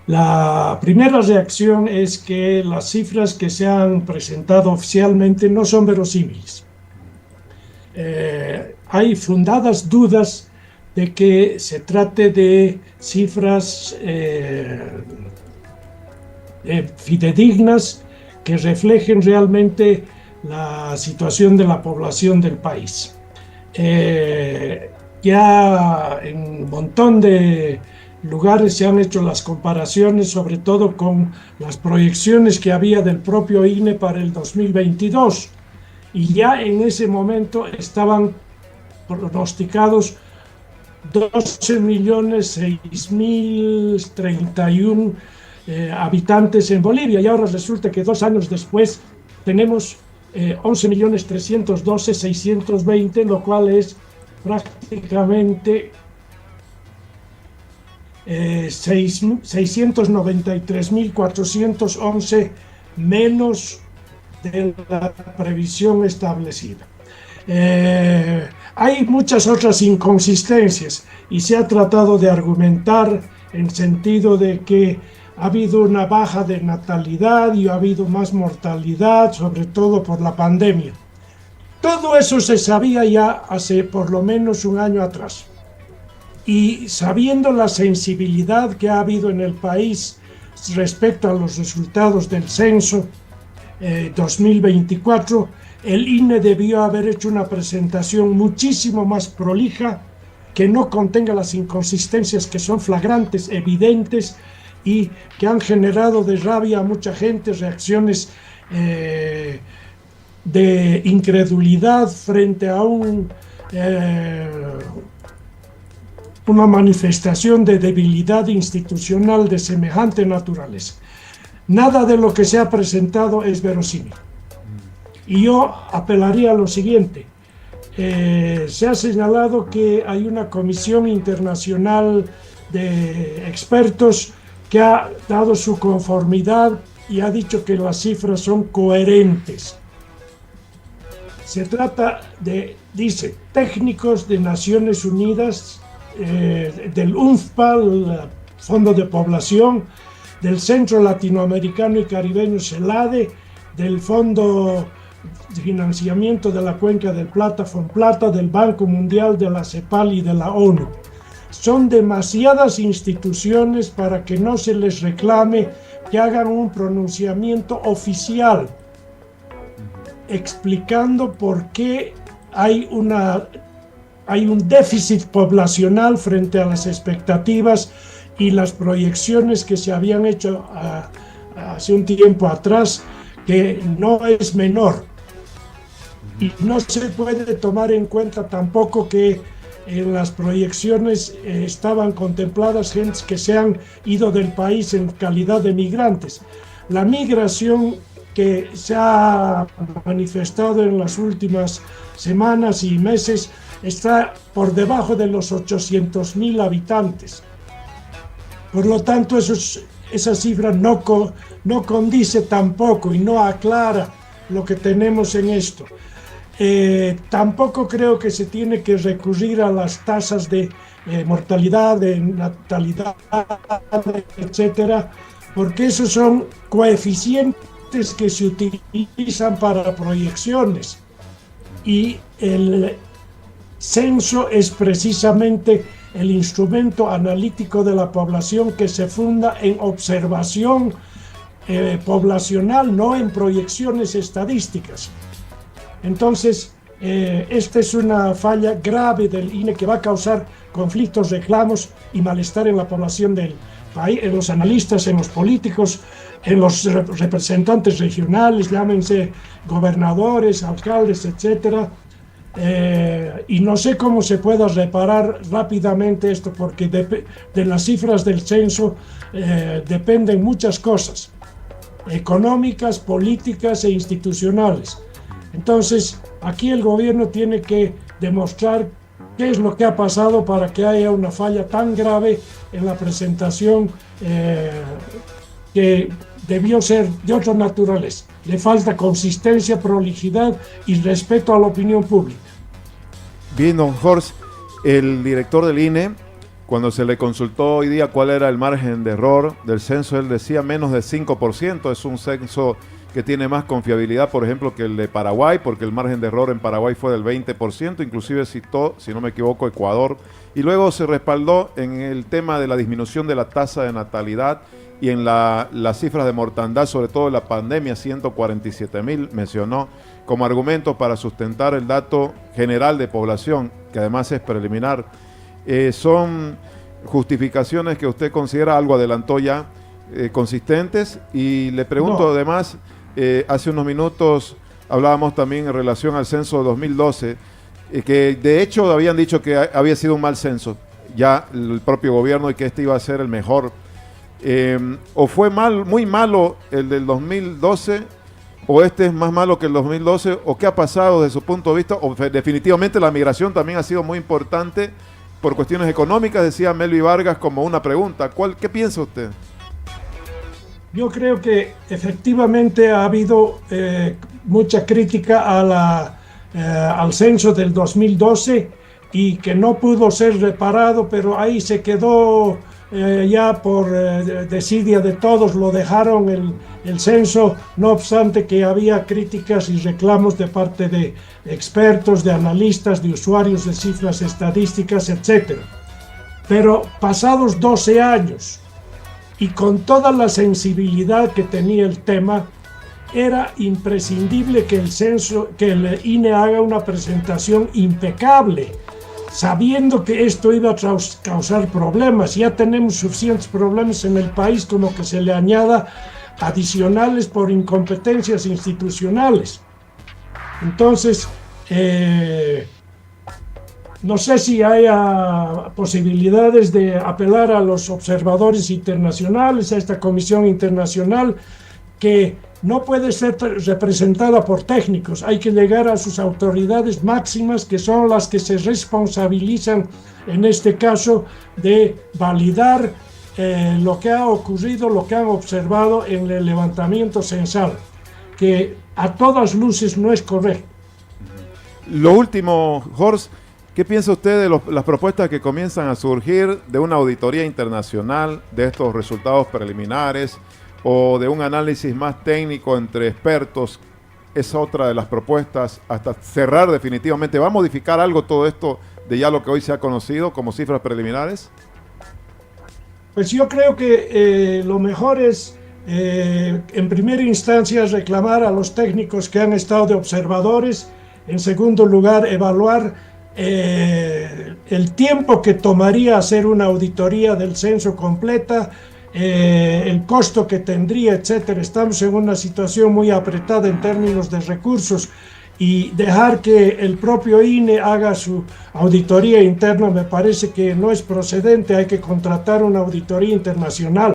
La primera reacción es que las cifras que se han presentado oficialmente no son verosímiles. Hay fundadas dudas de que se trate de cifras fidedignas que reflejen realmente la situación de la población del país. Ya en un montón de lugares se han hecho las comparaciones, sobre todo con las proyecciones que había del propio INE para el 2022, y ya en ese momento estaban pronosticados 12.006.031 habitantes en Bolivia, y ahora resulta que 2 años después tenemos 11.312.620, lo cual es prácticamente 693.411 menos de la previsión establecida. Hay muchas otras inconsistencias y se ha tratado de argumentar en sentido de que ha habido una baja de natalidad y ha habido más mortalidad, sobre todo por la pandemia. Todo eso se sabía ya hace por lo menos un año atrás. Y sabiendo la sensibilidad que ha habido en el país respecto a los resultados del censo 2024, el INE debió haber hecho una presentación muchísimo más prolija, que no contenga las inconsistencias que son flagrantes, evidentes, y que han generado de rabia a mucha gente, reacciones de incredulidad frente a una manifestación de debilidad institucional de semejante naturaleza. Nada de lo que se ha presentado es verosímil. Y yo apelaría a lo siguiente. Se ha señalado que hay una comisión internacional de expertos que ha dado su conformidad y ha dicho que las cifras son coherentes. Se trata de, dice, técnicos de Naciones Unidas, del UNFPA, el Fondo de Población, del Centro Latinoamericano y Caribeño CELADE, del Fondo de Financiamiento de la Cuenca del Plata, FONPLATA, del Banco Mundial, de la CEPAL y de la ONU. Son demasiadas instituciones para que no se les reclame que hagan un pronunciamiento oficial explicando por qué hay un déficit poblacional frente a las expectativas y las proyecciones que se habían hecho hace un tiempo atrás, que no es menor. Y no se puede tomar en cuenta tampoco que en las proyecciones estaban contempladas gentes que se han ido del país en calidad de migrantes. La migración que se ha manifestado en las últimas semanas y meses está por debajo de los 800.000 habitantes. Por lo tanto, esa cifra no condice tampoco y no aclara lo que tenemos en esto. Tampoco creo que se tiene que recurrir a las tasas de mortalidad, de natalidad, etcétera, porque esos son coeficientes que se utilizan para proyecciones, y el censo es precisamente el instrumento analítico de la población que se funda en observación poblacional, no en proyecciones estadísticas. Entonces, esta es una falla grave del INE que va a causar conflictos, reclamos y malestar en la población del país, en los analistas, en los políticos, en los representantes regionales, llámense gobernadores, alcaldes, etcétera. Y no sé cómo se pueda reparar rápidamente esto, porque de las cifras del censo dependen muchas cosas, económicas, políticas e institucionales. Entonces, aquí el gobierno tiene que demostrar qué es lo que ha pasado para que haya una falla tan grave en la presentación que debió ser de otra naturaleza. Le falta consistencia, prolijidad y respeto a la opinión pública. Bien, don Jorge, el director del INE Cuando se le consultó hoy día cuál era el margen de error del censo, él decía menos de 5%. Es un censo que tiene más confiabilidad, por ejemplo, que el de Paraguay, porque el margen de error en Paraguay fue del 20%, inclusive citó, si no me equivoco, Ecuador. Y luego se respaldó en el tema de la disminución de la tasa de natalidad y en las cifras de mortandad, sobre todo en la pandemia, 147.000, mencionó como argumento para sustentar el dato general de población, que además es preliminar. Son justificaciones que usted considera, algo adelantó ya, consistentes, y le pregunto además, hace unos minutos hablábamos también en relación al censo de 2012, que de hecho habían dicho que había sido un mal censo, ya el propio gobierno, y que este iba a ser el mejor. ¿O fue muy malo el del 2012, o este es más malo que el 2012, o qué ha pasado desde su punto de vista? O definitivamente la migración también ha sido muy importante por cuestiones económicas, decía Melvi Vargas como una pregunta. ¿Qué piensa usted? Yo creo que efectivamente ha habido mucha crítica al censo del 2012 y que no pudo ser reparado, pero ahí se quedó ya por desidia de todos, lo dejaron el censo, no obstante que había críticas y reclamos de parte de expertos, de analistas, de usuarios de cifras estadísticas, etc. Pero pasados 12 años y con toda la sensibilidad que tenía el tema, era imprescindible que el INE haga una presentación impecable, sabiendo que esto iba a causar problemas. Ya tenemos suficientes problemas en el país, como que se le añada adicionales por incompetencias institucionales. Entonces, no sé si haya posibilidades de apelar a los observadores internacionales, a esta comisión internacional, que no puede ser representada por técnicos. Hay que llegar a sus autoridades máximas, que son las que se responsabilizan, en este caso, de validar lo que ha ocurrido, lo que han observado en el levantamiento censal, que a todas luces no es correcto. Lo último, Horst, ¿qué piensa usted de las propuestas que comienzan a surgir de una auditoría internacional de estos resultados preliminares, o de un análisis más técnico entre expertos? Es otra de las propuestas, hasta cerrar definitivamente. ¿Va a modificar algo todo esto de ya lo que hoy se ha conocido como cifras preliminares? Pues yo creo que lo mejor es, en primera instancia, reclamar a los técnicos que han estado de observadores. En segundo lugar, evaluar el tiempo que tomaría hacer una auditoría del censo completa, el costo que tendría, etcétera. Estamos en una situación muy apretada en términos de recursos, y dejar que el propio INE haga su auditoría interna me parece que no es procedente. Hay que contratar una auditoría internacional.